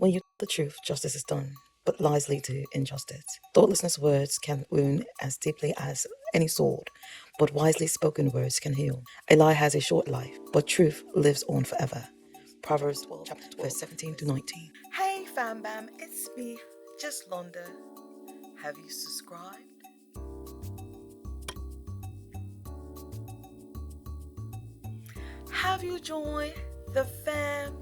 When you tell the truth, justice is done, but lies lead to injustice. Thoughtlessness words can wound as deeply as any sword, but wisely spoken words can heal. A lie has a short life, but truth lives on forever. Proverbs 12, chapter 12, verse 17 to 19. Hey fam bam, it's me, just Londa. Have you subscribed? Have you joined the fam?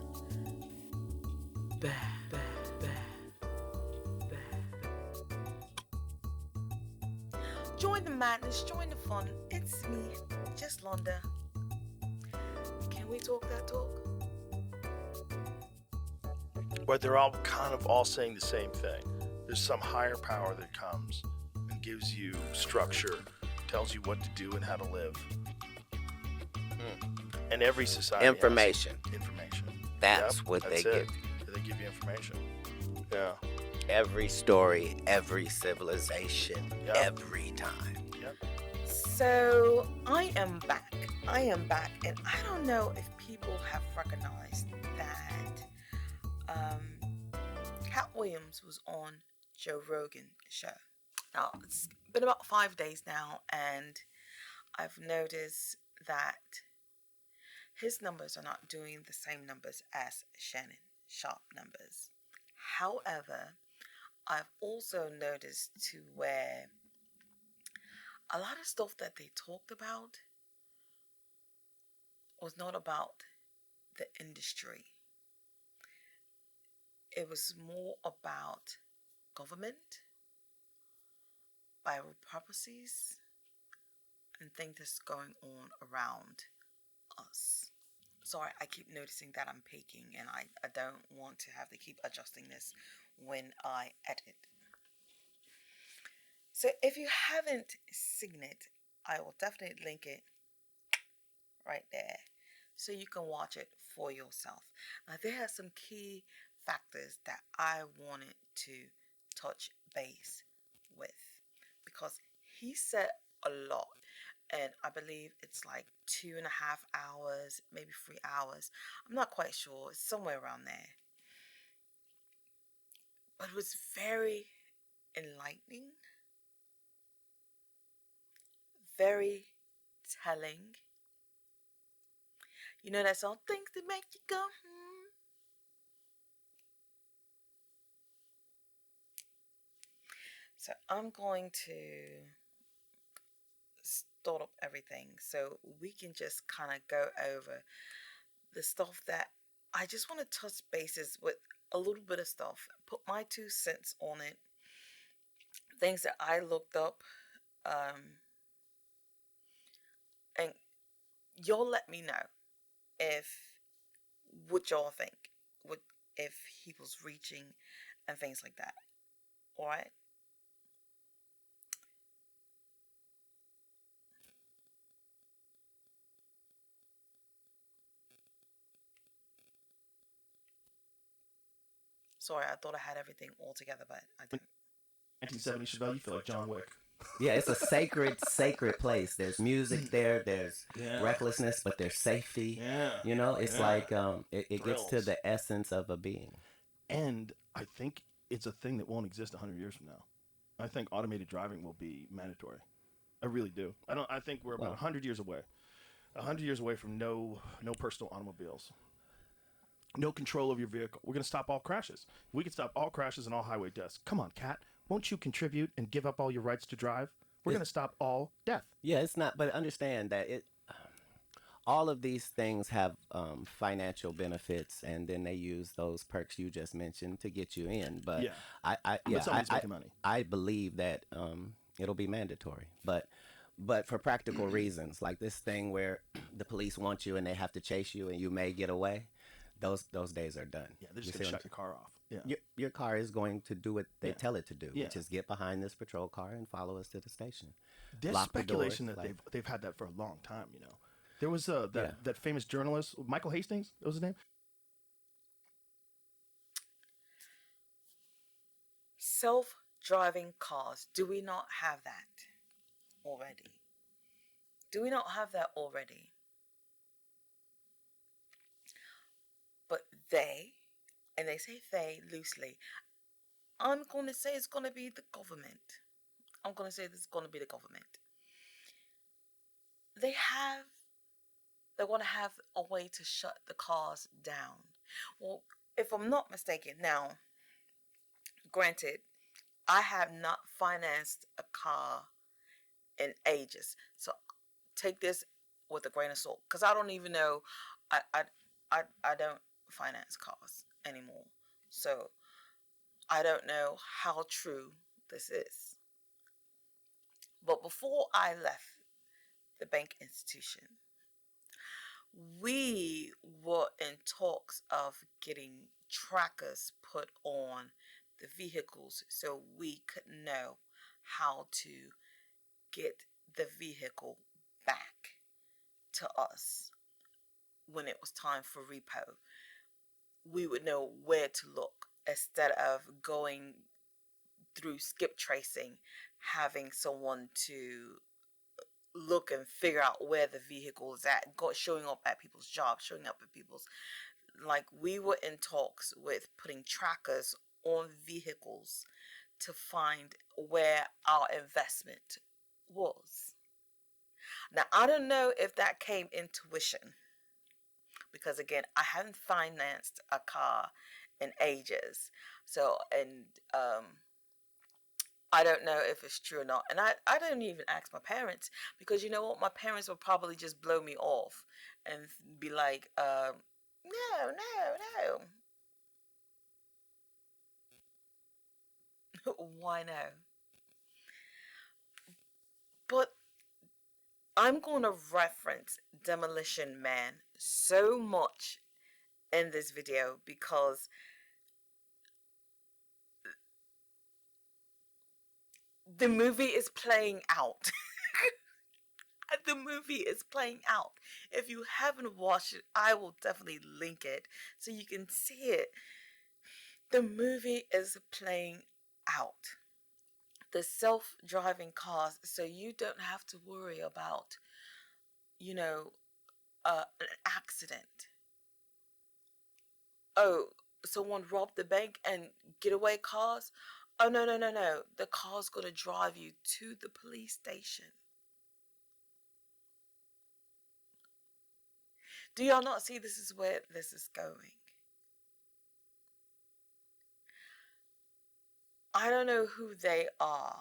Join the madness, join the fun. It's me, just Londa. Can we talk that talk? Where they're all kind of all saying the same thing. There's some higher power that comes and gives you structure, tells you what to do and how to live. And every society Information. has information. That's what that's they it. give. They give you information. Yeah. Every story, every civilization, Yep. every time. Yep. So I am back, and I don't know if people have recognized that Katt Williams was on Joe Rogan show. Now it's been about 5 days now, and I've noticed that his numbers are not doing the same numbers as Shannon Sharp numbers. However, I've also noticed to where a lot of stuff that they talked about was not about the industry. It was more about government, bioprophecies, and things that's going on around us. Sorry, I keep noticing that I'm peaking, and I don't want to have to keep adjusting this when I edit. So if you haven't seen it, I will definitely link it right there so you can watch it for yourself. Now, there are some key factors that I wanted to touch base with because he said a lot, and I believe it's like 2.5 hours, maybe 3 hours. I'm not quite sure, it's somewhere around there. But it was very enlightening, very telling. You know that song, things that make you go, So I'm going to start up everything so we can just kind of go over the stuff that I just want to touch bases with a little bit of stuff, put my 2 cents on it, things that I looked up, and y'all let me know if what y'all think, what if he was reaching and things like that. All right. Sorry, I thought I had everything all together, but I don't. 1970 Chevelle, you feel like John Wick. Yeah, it's a sacred place. There's music there, there's recklessness, but there's safety. Yeah. You know, it's like it gets to Thrills. the essence of a being. And I think it's a thing that won't exist 100 years from now. I think automated driving will be mandatory. I really do. I think we're about Well, 100 years away. 100 years away from no personal automobiles. No control of your vehicle. We're going to stop all crashes. We can stop all crashes and all highway deaths. Come on, Kat. Won't you contribute and give up all your rights to drive? We're going to stop all death. yeah, it's not, but understand that all of these things have financial benefits, and then they use those perks you just mentioned to get you in. But Yeah. yeah, But somebody's making money. I believe that it'll be mandatory, but for practical reasons, like this thing where the police want you and they have to chase you and you may get away. Those days are done. Yeah, they're just You going see to what shut your car off. Yeah. your car is going to do what they Yeah. tell it to do, Yeah. which is get behind this patrol car and follow us to the station. There's Lock the doors, speculation that like- they've had that for a long time, you know. There was that famous journalist, Michael Hastings, that was his name. Self-driving cars. Do we not have that already? Do we not have that already? But they and they say they loosely, I'm going to say it's going to be the government. I'm going to say this is going to be the government. They have, they're going to have a way to shut the cars down. Well, if I'm not mistaken, now, granted, I have not financed a car in ages. So take this with a grain of salt, because I don't even know. I don't finance cars anymore, so I don't know how true this is. But before I left the bank institution, we were in talks of getting trackers put on the vehicles so we could know how to get the vehicle back to us when it was time for repo. We would know where to look instead of going through skip tracing, having someone to look and figure out where the vehicle is at, showing up at people's jobs, showing up at people's, like, we were in talks with putting trackers on vehicles to find where our investment was. Now, I don't know if that came intuition, because again, I haven't financed a car in ages. So, and I don't know if it's true or not. And I didn't even ask my parents, because you know what? My parents would probably just blow me off and be like, no, no, no. Why no? But I'm going to reference Demolition Man so much in this video because the movie is playing out. The movie is playing out. If you haven't watched it, I will definitely link it so you can see it. The movie is playing out. The self-driving cars, so you don't have to worry about, you know, an accident. Oh, someone robbed the bank and getaway cars. Oh, no, no, no, no. The car's going to drive you to the police station. Do y'all not see this is where this is going? I don't know who they are,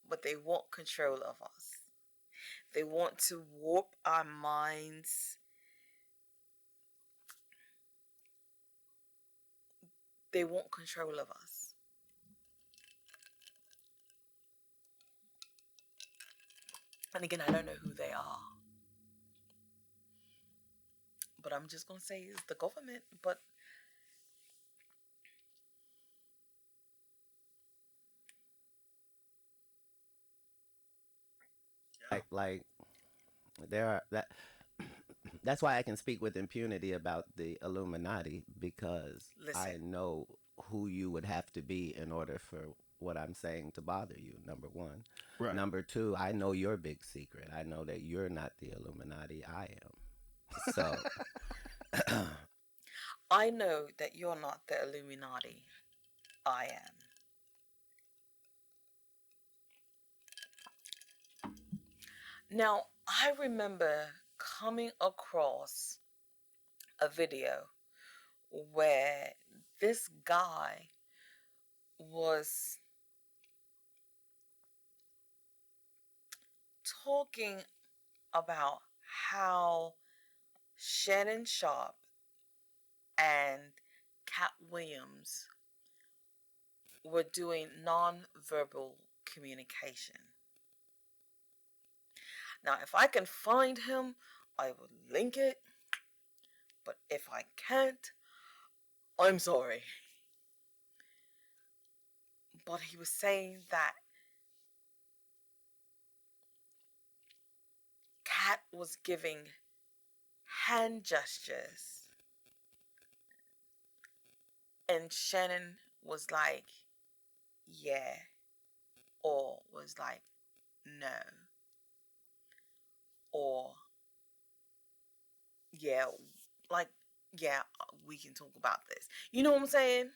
but they want control of us. They want to warp our minds. They want control of us. And again, I don't know who they are. But I'm just going to say it's the government. But Like there are that's why I can speak with impunity about the Illuminati, because I listen, know who you would have to be in order for what I'm saying to bother you. Number one. Right. Number two, I know your big secret. I know that you're not the Illuminati. I am. So I know that you're not the Illuminati. I am. Now, I remember coming across a video where this guy was talking about how Shannon Sharp and Katt Williams were doing non-verbal communication. Now, if I can find him, I will link it. But if I can't, I'm sorry. But he was saying that Katt was giving hand gestures, and Shannon was like, yeah, or was like, no, or yeah, like, yeah, we can talk about this. You know what I'm saying?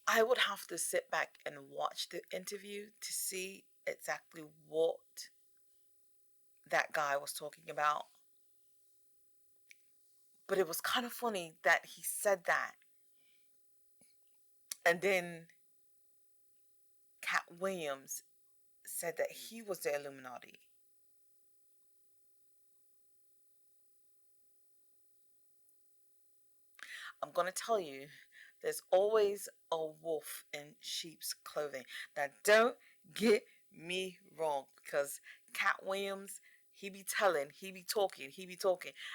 I would have to sit back and watch the interview to see exactly what that guy was talking about. But it was kind of funny that he said that. And then Katt Williams said that he was the Illuminati. I'm going to tell you, there's always a wolf in sheep's clothing. Now, don't get me wrong, because Katt Williams, he be telling, he be talking,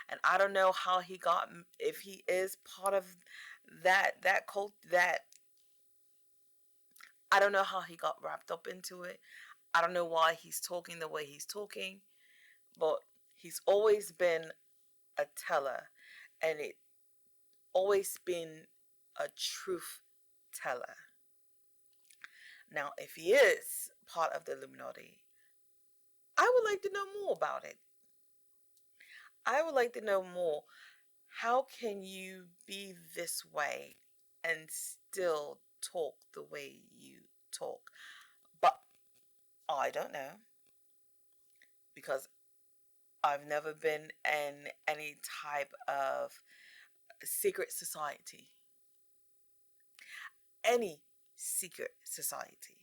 and I don't know how he got, if he is part of that cult, that I don't know how he got wrapped up into it. I don't know why he's talking the way he's talking, but he's always been a teller, and it always been a truth teller. Now, if he is part of the Illuminati, I would like to know more about it. I would like to know more. How can you be this way and still talk the way you talk? But I don't know, because I've never been in any type of secret society. Any secret society.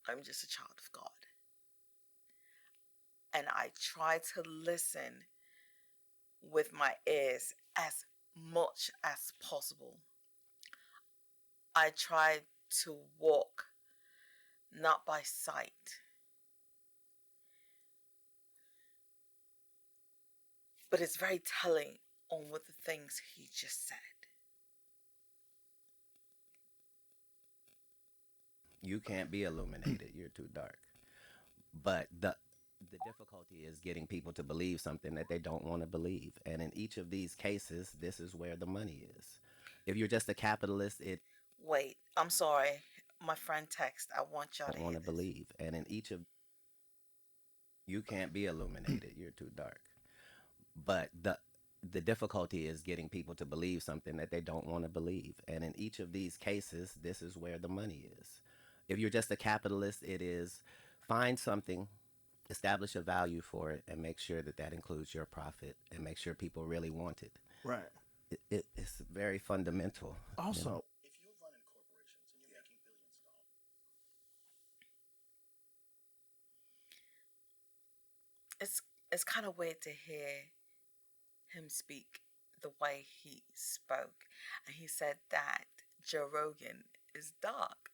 I'm just a child of God. And I try to listen with my ears as much as possible. I try to walk not by sight, but it's very telling on what the things he just said. You can't be illuminated. You're too dark. But the difficulty is getting people to believe something that they don't want to believe. And in each of these cases, this is where the money is. If you're just a capitalist, it Wait, I'm sorry. My friend text. I want y'all to don't want hear to this. believe. And in each of you can't be illuminated. You're too dark. But the difficulty is getting people to believe something that they don't want to believe. And in each of these cases, this is where the money is. If you're just a capitalist, it is find something, establish a value for it, and make sure that that includes your profit and make sure people really want it. Right. It's very fundamental. You know? Also, if you're running corporations and you're making billions of dollars, It's kind of weird to hear him speak the way he spoke, and he said that Joe Rogan is dark.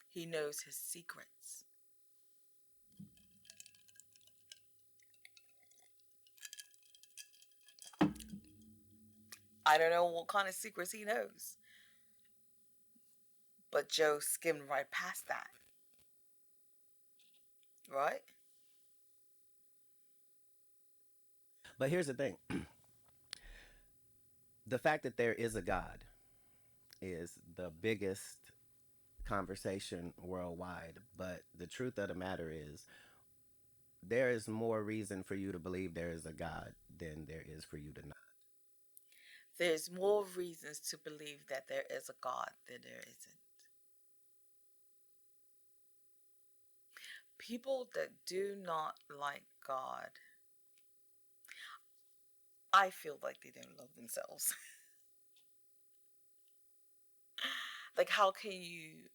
He knows his secrets. I don't know what kind of secrets he knows, but Joe skimmed right past that, right? But here's the thing: the fact that there is a God is the biggest conversation worldwide. But the truth of the matter is, there is more reason for you to believe there is a God than there is for you to not. There's more reasons to believe that there is a God than there isn't. People that do not like God, I feel like they don't love themselves. Like, how can you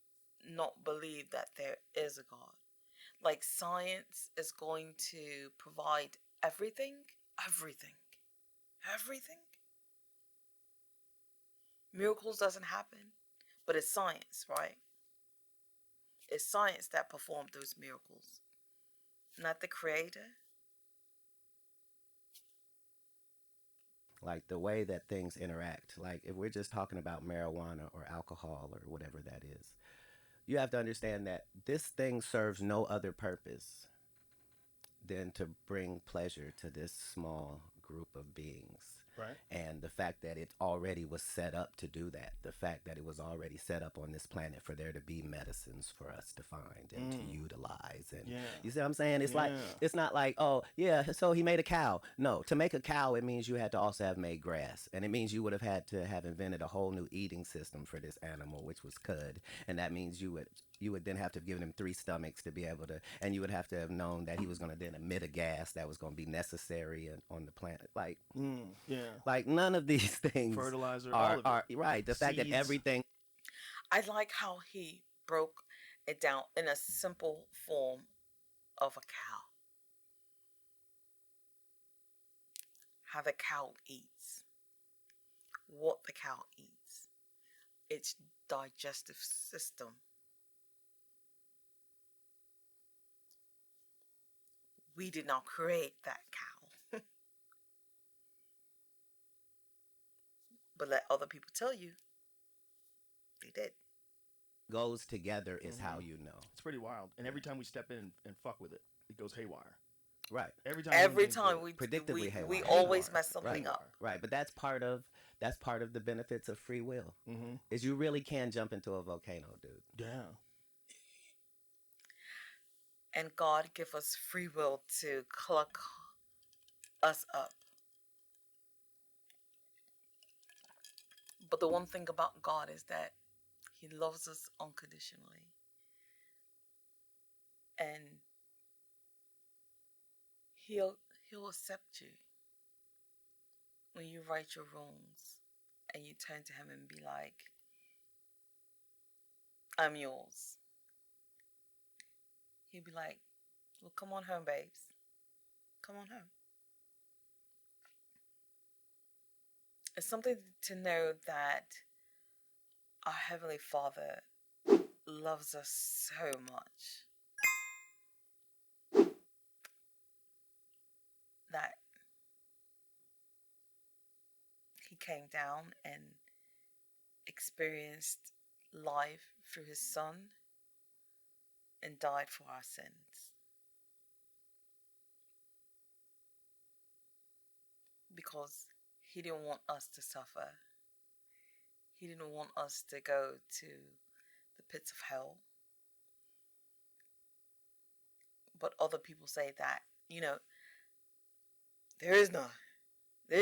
not believe that there is a God? Like, science is going to provide everything, everything, everything. Miracles doesn't happen, but it's science, right? It's science that performed those miracles, not the creator. Like the way that things interact. Like if we're just talking about marijuana or alcohol or whatever that is, you have to understand that this thing serves no other purpose than to bring pleasure to this small group of beings. Right. And the fact that it already was set up to do that, the fact that it was already set up on this planet for there to be medicines for us to find and to utilize. And Yeah. you see what I'm saying? It's like, Yeah. it's not like, oh, yeah, so he made a cow. No, to make a cow, it means you had to also have made grass. And it means you would have had to have invented a whole new eating system for this animal, which was cud. And that means you would then have to have given him 3 stomachs to be able to, and you would have to have known that he was going to then emit a gas that was going to be necessary on the planet. Like, Yeah. like none of these things Fertilizer, all of it. are right. The fact that Seeds. everything. I like how he broke it down in a simple form of a cow. How the cow eats. What the cow eats. Its digestive system. We did not create that cow. But let other people tell you they did. Goes together is how you know. It's pretty wild. And every time we step in and fuck with it, it goes haywire. Right. Every time. Every time we predictably always haywire. mess something Right. up. Right, but that's part of the benefits of free will. Is you really can jump into a volcano, dude. Yeah. And God give us free will to cluck us up. But the one thing about God is that he loves us unconditionally. And he'll accept you when you right your wrongs and you turn to him and be like, I'm yours. He'll be like, well, come on home, babes. Come on home. It's something to know that our Heavenly Father loves us so much that he came down and experienced life through his Son and died for our sins. Because he didn't want us to suffer. He didn't want us to go to the pits of hell. But other people say that, there is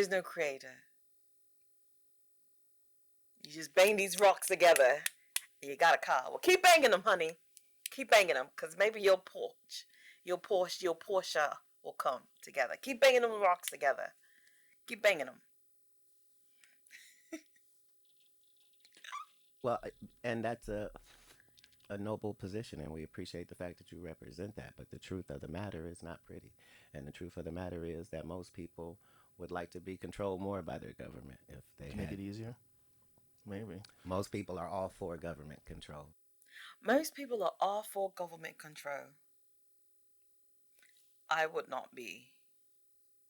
no creator. You just bang these rocks together and you got a car. Well, keep banging them, honey. Keep banging them, because maybe your Porsche will come together. Keep banging them rocks together. Keep banging them. Well, and that's a noble position, and we appreciate the fact that you represent that. But the truth of the matter is not pretty. And the truth of the matter is that most people would like to be controlled more by their government if they Make it easier. Maybe. Most people are all for government control. Most people are all for government control. I would not be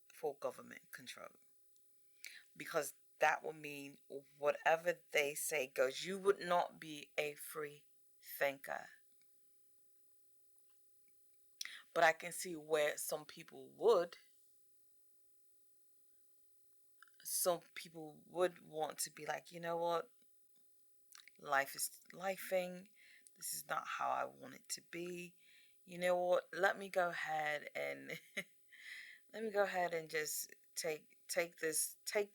for government control, because that would mean whatever they say goes. You would not be a free thinker. But I can see where some people would. Some people would want to be like, you know what? Life is lifing. This is not how I want it to be. You know what? Let me go ahead and just take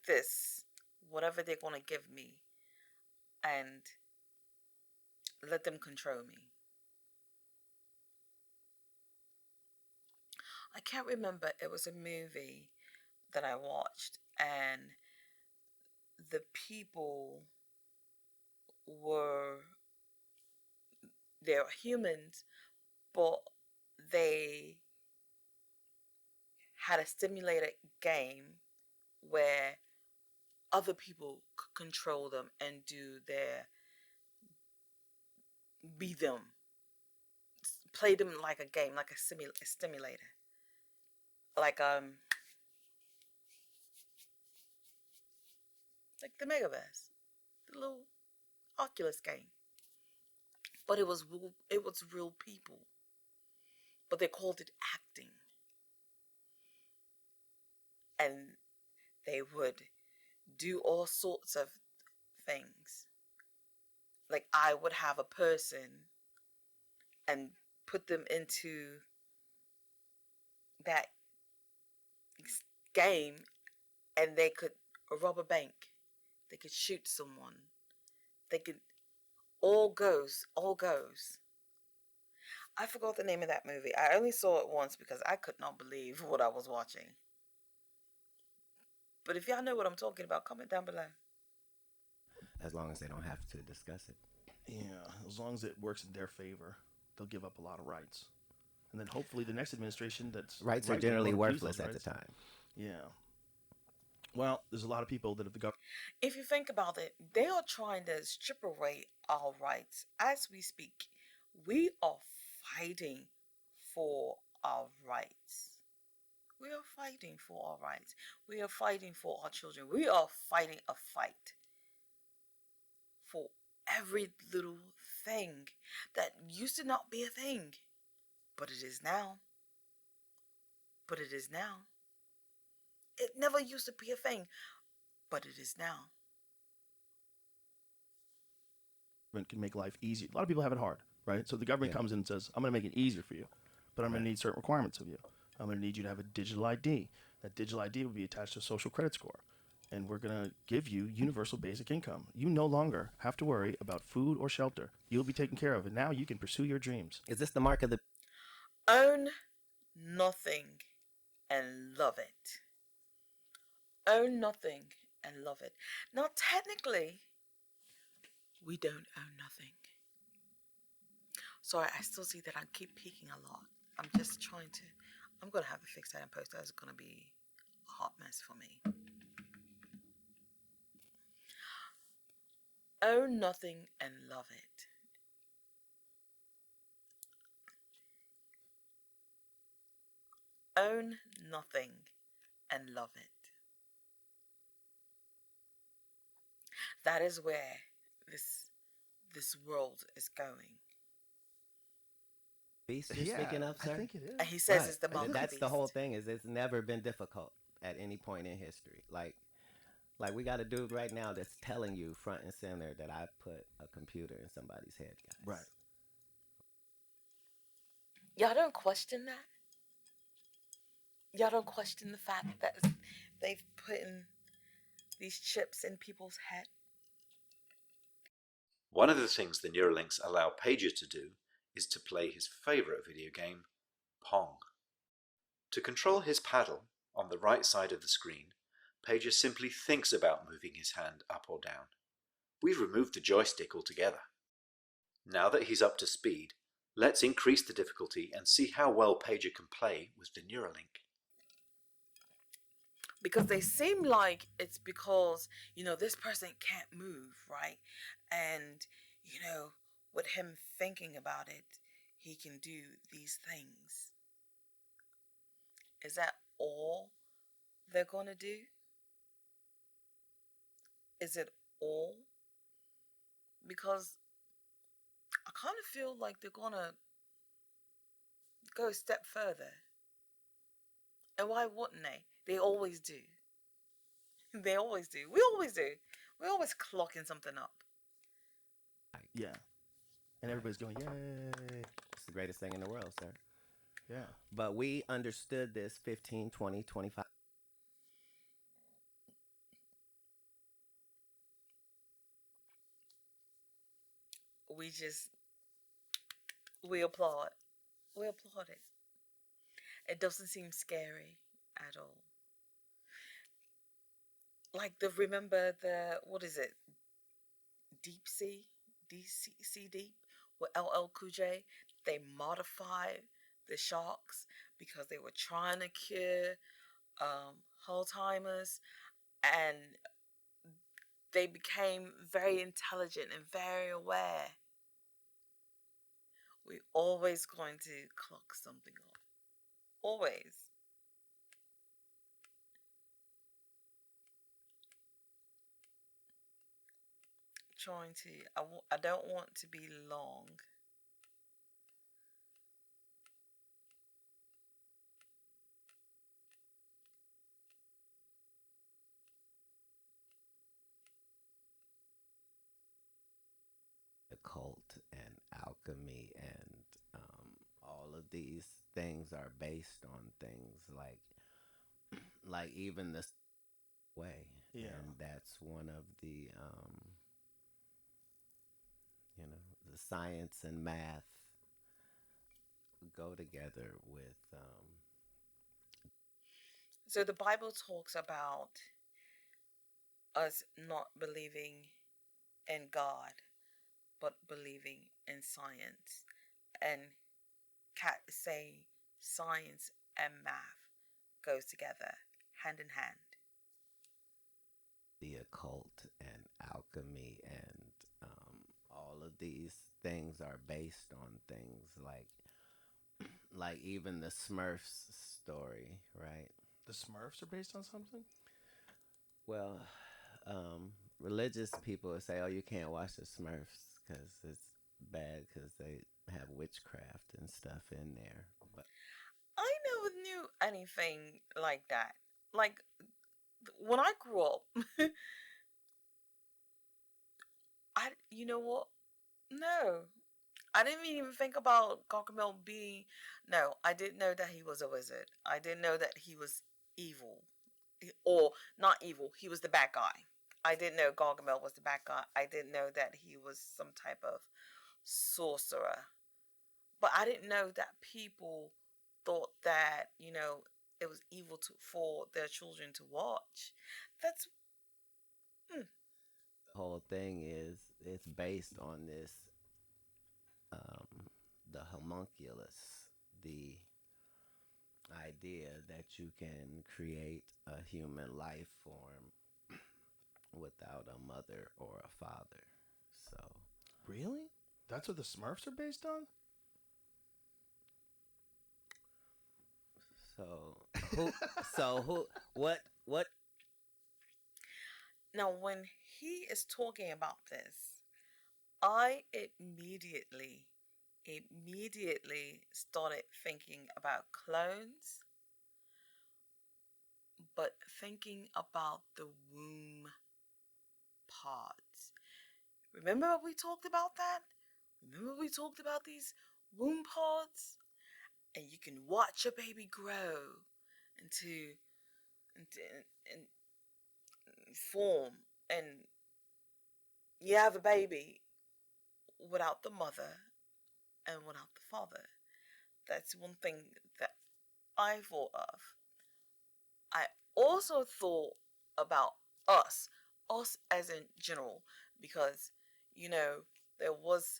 this, whatever they're gonna give me, and let them control me. I can't remember. It was a movie that I watched, and the people they're humans, but they had a simulated game where other people could control them and be them, play them like a game, like a stimulator, like the Megaverse, the little Oculus game. But it was real people, but they called it acting. And they would do all sorts of things. Like I would have a person and put them into that game, and they could rob a bank, they could shoot someone, they could all goes. I forgot the name of that movie. I only saw it once because I could not believe what I was watching. But if y'all know what I'm talking about, comment down below. As long as they don't have to discuss it. Yeah, as long as it works in their favor, they'll give up a lot of rights. And then hopefully the next administration that's Rights are right generally won't abuse worthless those at the rights. time. Yeah. Well, there's a lot of people that have got. If you think about it, they are trying to strip away our rights as we speak. We are fighting for our rights. We are fighting for our rights. We are fighting for our children. We are fighting a fight for every little thing that used to not be a thing. But it is now. But it is now. It never used to be a thing. But it is now. Can make life easier. A lot of people have it hard, right? So the government comes in and says, I'm going to make it easier for you, but I'm going to need certain requirements of you. I'm going to need you to have a digital ID. That digital ID will be attached to a social credit score. And we're going to give you universal basic income. You no longer have to worry about food or shelter. You'll be taken care of. And now you can pursue your dreams. Is this the mark of the... Own nothing and love it. Own nothing and love it. Now, technically, we don't own nothing. Sorry, I still see that I keep peeking a lot. I'm just trying to... I'm going to have to fix that in post. That's going to be a hot mess for me. Own nothing and love it. Own nothing and love it. That is where this world is going. beast you're speaking of, sir? I think it is. And he says it's the mark of the That's beast. the whole thing. Is it's never been difficult at any point in history. Like we got a dude right now that's telling you front and center that I put a computer in somebody's head, guys. Right. Y'all don't question that? Y'all don't question the fact that they've put in these chips in people's head? One of the things the Neuralinks allow Pager to do is to play his favourite video game, Pong. To control his paddle, on the right side of the screen, Pager simply thinks about moving his hand up or down. We've removed the joystick altogether. Now that he's up to speed, let's increase the difficulty and see how well Pager can play with the Neuralink. Because they seem like it's because, this person can't move, right? And, with him thinking about it, he can do these things. Is that all they're going to do? Is it all? Because I kind of feel like they're going to go a step further. And why wouldn't they? They always do. They always do. We always do. We're always clocking something up. Yeah. And everybody's going, yay. It's the greatest thing in the world, sir. Yeah. But we understood this 15, 20, 25. We applaud. We applaud it. It doesn't seem scary at all. Like remember what is it? Deep Sea? DC Deep? With LL Cool J? They modified the sharks because they were trying to cure Alzheimer's, and they became very intelligent and very aware. We're always going to clock something up. Always. Trying to, I don't want to be long. alchemy, and all of these things are based on things like even the way, Yeah. and that's one of the the science and math go together with So the Bible talks about us not believing in God, but believing in science. And Katt is saying science and math goes together, hand in hand. the occult and alchemy, and all of these things are based on things like even the Smurfs story, right? The Smurfs are based on something? Well, religious people would say, "Oh, you can't watch the Smurfs because it's bad because they have witchcraft and stuff in there." But I never knew anything like that. Like when I grew up, you know what? No, I didn't even think about Gargamel being. No, I didn't know that he was a wizard. I didn't know that he was evil, or not evil. He was the bad guy. I didn't know Gargamel was the bad guy. I didn't know that he was some type of sorcerer. But I didn't know that people thought that it was evil for their children to watch. That's mm, the whole thing is it's based on this the homunculus, the idea that you can create a human life form without a mother or a father. So, Really? That's what the Smurfs are based on? so who, what? now when he is talking about this, I immediately started thinking about clones, but thinking about the womb pods. Remember we talked about that? Remember we talked about these womb pods? And you can watch a baby grow into into and form, and you have a baby without the mother and without the father. That's one thing that I thought of. I also thought about us, us as in general, because you know there was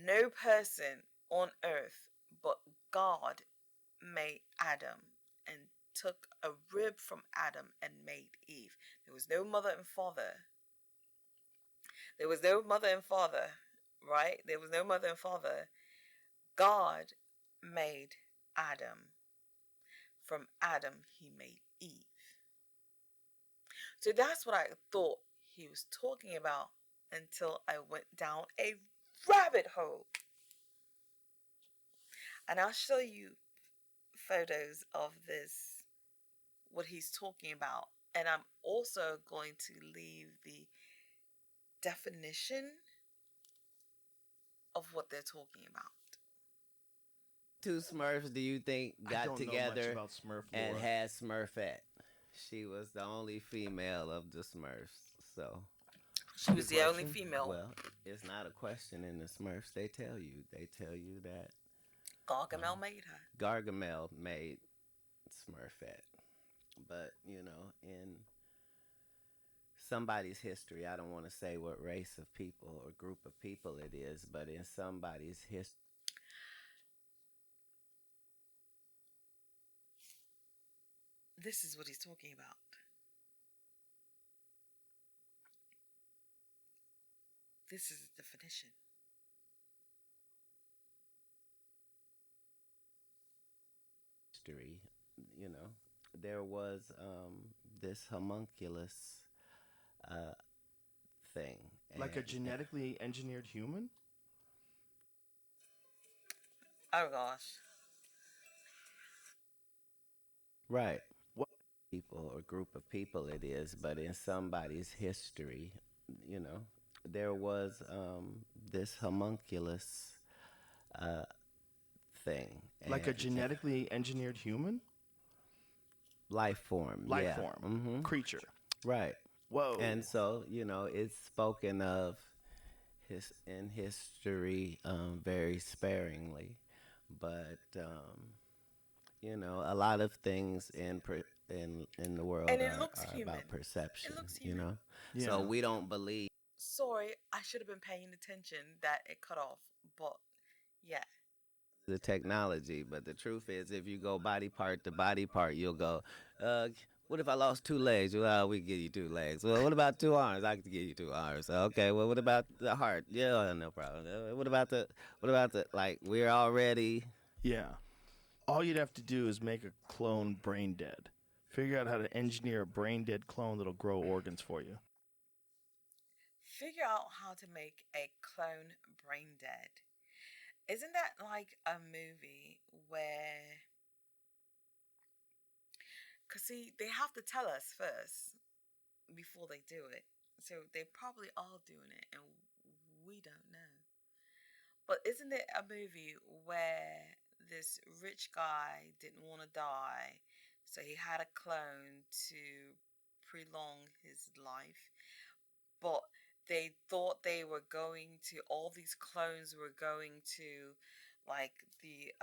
no person on earth but God made Adam and took a rib from Adam and made Eve. There was no mother and father. There was no mother and father, right? There was no mother and father. God made Adam. From Adam, he made Eve. So that's what I thought he was talking about until I went down a rabbit hole. And I'll show you photos of this, what he's talking about. And I'm also going to leave the definition of what they're talking about. Two Smurfs do you think I got don't know much together about Smurf and lore. had Smurfette? She was the only female of the Smurfs. So, She was Good the only question. female. well, it's not a question in the Smurfs. They tell you. They tell you that Gargamel made her. Gargamel made Smurfette. But, in somebody's history, I don't want to say what race of people or group of people it is, but in somebody's history, This is what he's talking about. This is the definition. you know, there was this homunculus uh, thing. Like a And genetically engineered human? Oh gosh. right. What? People or group of people it is, but in somebody's history, you know, there was this homunculus uh, thing Like a and genetically engineered human life form. life Yeah. form Hmm. creature. Right. Whoa. And so, it's spoken of in history very sparingly, but a lot of things in the world And it are, looks are human. about It perception. looks human. So Yeah. we don't believe Sorry, I should have been paying attention that it cut off. But yeah. the technology, but the truth is, if you go body part to body part, you'll go, what if I lost two legs? Well, we can give you two legs. Well, what about two arms? I can give you two arms. Okay. Well, what about the heart? Yeah, no problem. What about the like? We're already Yeah. All you'd have to do is make a clone brain dead. Figure out how to engineer a brain dead clone that'll grow organs for you. Figure out how to make a clone brain dead. Isn't that like a movie where. Because, see, they have to tell us first before they do it. So they probably are doing it and we don't know. But isn't it a movie where this rich guy didn't want to die, so he had a clone to prolong his life? But they thought they were going to, all these clones were going to, like, the,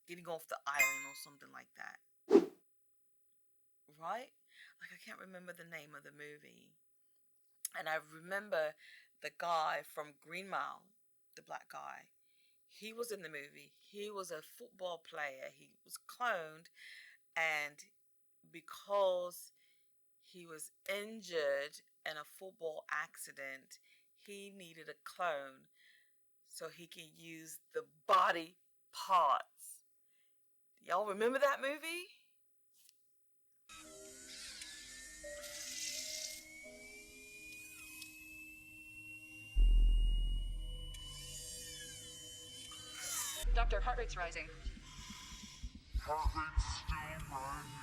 getting off the island or something like that. Right? Like, I can't remember the name of the movie. And I remember the guy from Green Mile, the black guy. He was in the movie. He was a football player. He was cloned, and because he was injured in a football accident, he needed a clone so he could use the body parts. Y'all remember that movie? Doctor, heart rate's rising. Heart rate's still rising.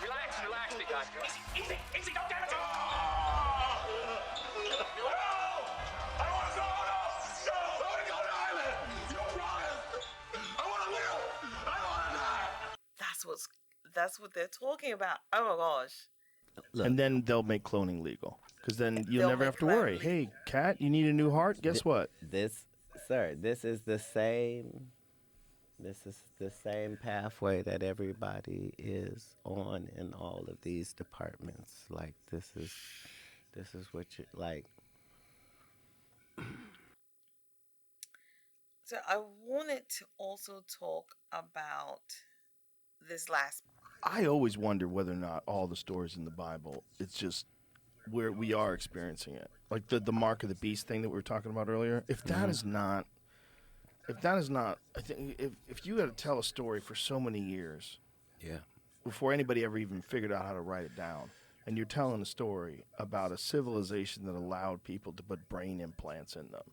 Relax, big guy. Easy, don't damage him! That's what they're talking about. Oh my gosh. look. And then they'll make cloning legal. Because then you'll They'll never make have to worry. cloning Hey, Kat, you need a new heart? Guess what? This, sir, this is the same. This is the same pathway that everybody is on in all of these departments. Like this is what you like. So I wanted to also talk about this last. I always wonder whether or not all the stories in the Bible, it's just where we are experiencing it. Like the mark of the beast thing that we were talking about earlier. If that is not, I think if you had to tell a story for so many years Yeah. before anybody ever even figured out how to write it down, and you're telling a story about a civilization that allowed people to put brain implants in them,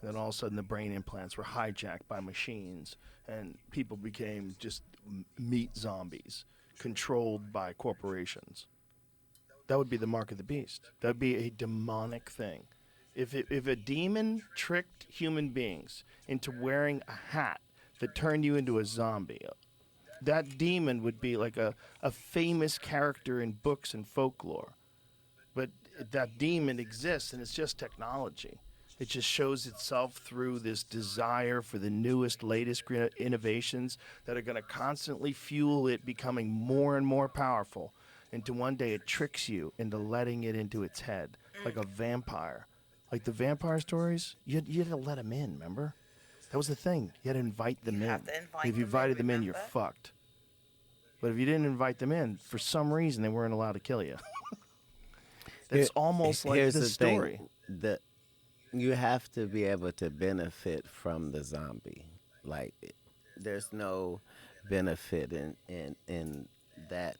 and then all of a sudden the brain implants were hijacked by machines, and people became just meat zombies controlled by corporations. That would be the mark of the beast. That would be a demonic thing. If a demon tricked human beings into wearing a hat that turned you into a zombie, that demon would be like a famous character in books and folklore. But that demon exists, and it's just technology. It just shows itself through this desire for the newest, latest innovations that are going to constantly fuel it becoming more and more powerful. Until one day it tricks you into letting it into its head, like a vampire. Like the vampire stories, you had to let them in, remember? That was the thing. You had to invite them You in. have to invite If you them in, invited them in, you're remember? fucked. But if you didn't invite them in, for some reason they weren't allowed to kill you. It's almost like Here's this the story. thing. You have to be able to benefit from the zombie. Like, there's no benefit in that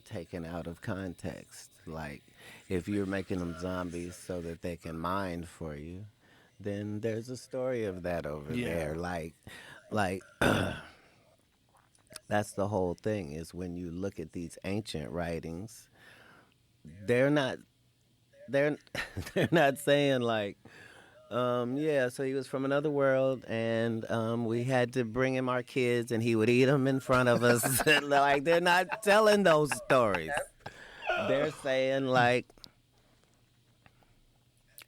taken out of context. Like, if you're making them zombies so that they can mine for you, then there's a story of that over Yeah. there. Like that's the whole thing. Is when you look at these ancient writings, they're not they're they're not saying like, yeah, so he was from another world, and we had to bring him our kids, and he would eat them in front of us. Like, they're not telling those stories. Nope. They're saying like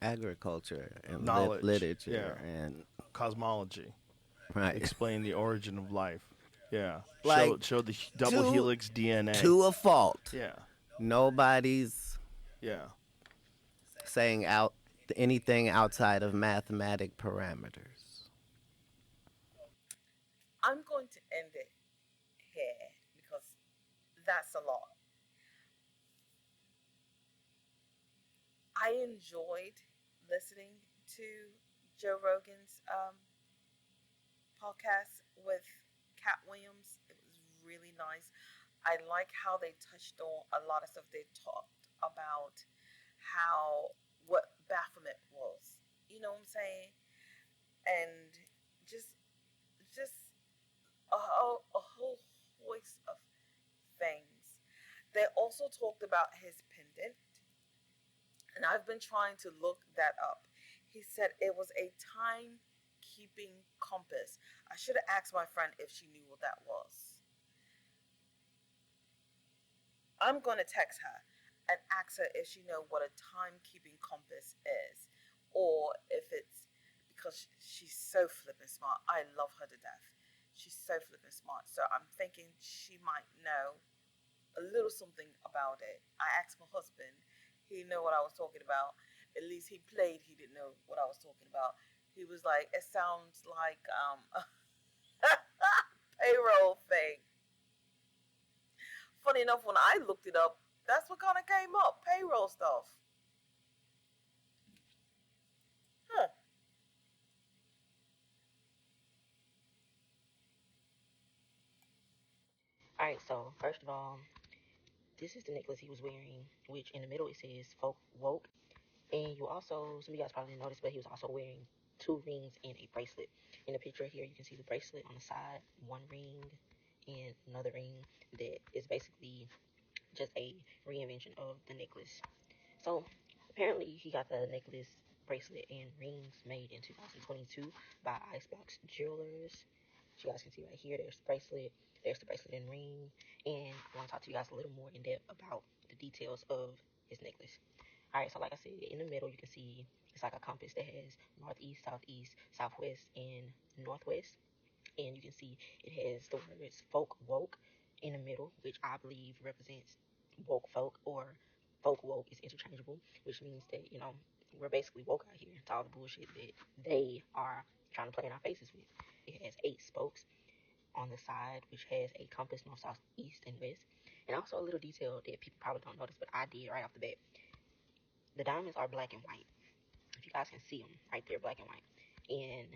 agriculture and Knowledge. Yeah. literature and Cosmology. right, Explain the origin of life. Yeah. like Show the double to helix DNA. to a fault. Yeah. Nobody's Yeah. saying out anything outside of mathematic parameters. I'm going to end it here because that's a lot. I enjoyed listening to Joe Rogan's podcast with Katt Williams. It was really nice. I like how they touched on a lot of stuff. They talked about how what Baphomet was. You know what I'm saying? And just just a whole host of things. They also talked about his pendant, and I've been trying to look that up. He said it was a timekeeping compass. I should have asked my friend if she knew what that was. I'm gonna text her and ask her if she know what a timekeeping compass is, or if it's because she's so flippin' smart. I love her to death. She's so flippin' smart. So I'm thinking she might know a little something about it. I asked my husband. He know what I was talking about. At least he played. He didn't know what I was talking about. He was like, "It sounds like payroll thing." Funny enough, when I looked it up, that's what kind of came up. Payroll stuff. Huh. All right, so first of all, this is the necklace he was wearing, which in the middle it says "folk woke," and you also some of you guys probably didn't notice, but he was also wearing two rings and a bracelet. In the picture here, you can see the bracelet on the side, one ring and another ring that is basically just a reinvention of the necklace. So apparently, he got the necklace, bracelet, and rings made in 2022 by Icebox Jewelers. As you guys can see right here, there's the bracelet and ring, and I want to talk to you guys a little more in depth about the details of his necklace. All right, so like I said, in the middle you can see it's like a compass that has northeast, southeast, southwest, and northwest, and you can see it has the words folk woke in the middle, which I believe represents woke folk, or folk woke is interchangeable, which means that we're basically woke out here to all the bullshit that they are trying to play in our faces with. It has 8 spokes on the side, which has a compass north, south, east, and west. And also a little detail that people probably don't notice, but I did right off the bat. The diamonds are black and white. If you guys can see them right there, black and white. And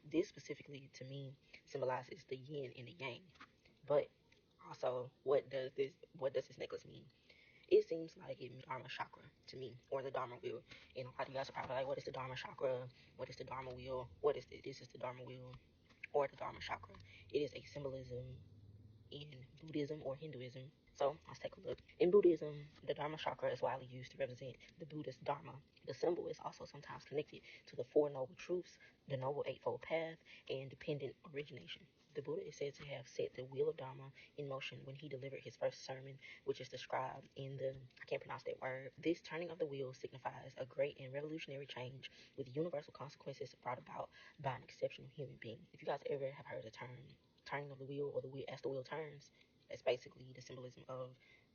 this specifically to me symbolizes the yin and the yang. But also, what does this necklace mean? It seems like it means Dharma chakra to me, or the Dharma wheel. And a lot of you guys are probably like, what is the Dharma chakra? What is the Dharma wheel? What is this? This is the Dharma wheel or the Dharma chakra. It is a symbolism in Buddhism or Hinduism. So let's take a look. In Buddhism, the Dharma chakra is widely used to represent the Buddhist Dharma. The symbol is also sometimes connected to the Four Noble Truths, the Noble Eightfold Path, and dependent origination. The Buddha is said to have set the wheel of Dharma in motion when he delivered his first sermon, which is described in I can't pronounce that word. This turning of the wheel signifies a great and revolutionary change with universal consequences brought about by an exceptional human being. If you guys ever have heard the term turning of the wheel, or the wheel as the wheel turns, that's basically the symbolism of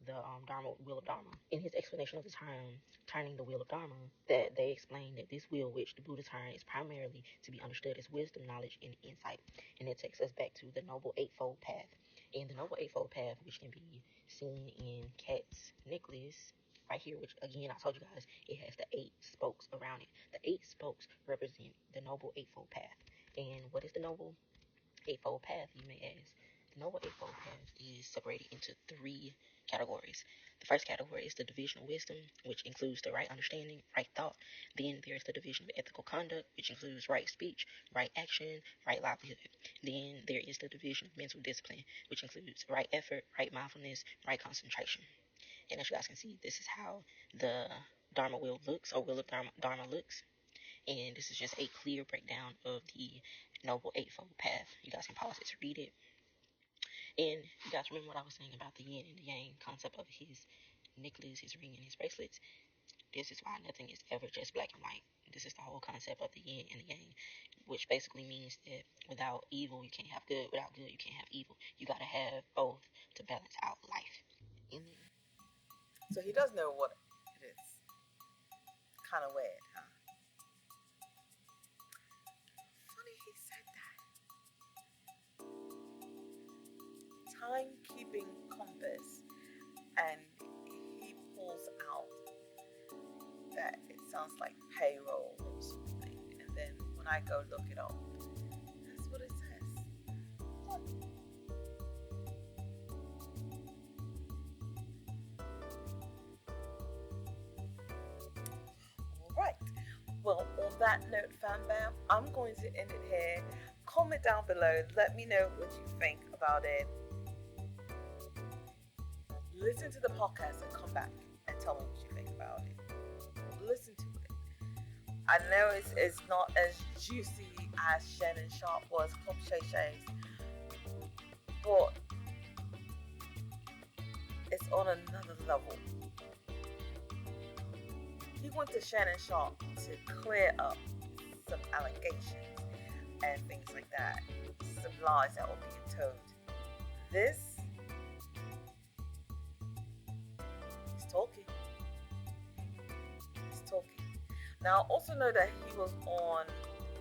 the Dharma, wheel of Dharma. In his explanation of the term turning the wheel of Dharma, that they explain that this wheel which the Buddha turned is primarily to be understood as wisdom, knowledge, and insight. And it takes us back to the Noble Eightfold Path. And the Noble Eightfold Path, which can be seen in Katt's necklace right here, which again I told you guys, it has the 8 spokes around it. The 8 spokes represent the Noble Eightfold Path. And what is the Noble Eightfold Path, you may ask. The Noble Eightfold Path is separated into 3 categories. The first category is the division of wisdom, which includes the right understanding, right thought. Then there's the division of ethical conduct, which includes right speech, right action, right livelihood. Then there is the division of mental discipline, which includes right effort, right mindfulness, right concentration. And as you guys can see, this is how the Dharma wheel looks, or wheel of Dharma looks. And this is just a clear breakdown of the Noble Eightfold Path. You guys can pause it to read it. And you guys remember what I was saying about the yin and the yang concept of his necklace, his ring, and his bracelets? This is why nothing is ever just black and white. This is the whole concept of the yin and the yang, which basically means that without evil, you can't have good. Without good, you can't have evil. You gotta have both to balance out life. And then, So he does know what it is. Kind of weird, huh? Funny he said that. Timekeeping compass, and he pulls out that it sounds like payroll or something. And then when I go look it up, that's what it says. What? Alright. Well, on that note, fam bam, I'm going to end it here. Comment down below. Let me know what you think about it. Listen to the podcast and come back and tell me what you think about it. Listen to it. I know it's not as juicy as Shannon Sharp was, Club Shay Shay's, but it's on another level. He went to Shannon Sharp to clear up some allegations and things like that, some lies that were being told. This, he's talking. He's talking. Now, also know that he was on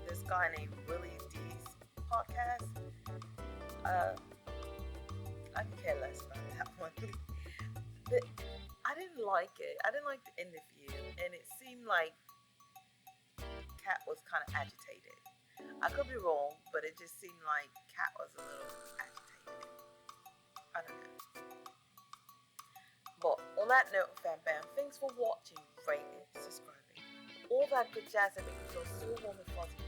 this guy named Willie D's podcast. I can care less about that one. But I didn't like it. I didn't like the interview, and it seemed like Katt was kind of agitated. I could be wrong, but it just seemed like Katt was a little agitated. I don't know. But on that note, fam bam, thanks for watching, rating, subscribing, all that good jazz that makes me feel so warm and fuzzy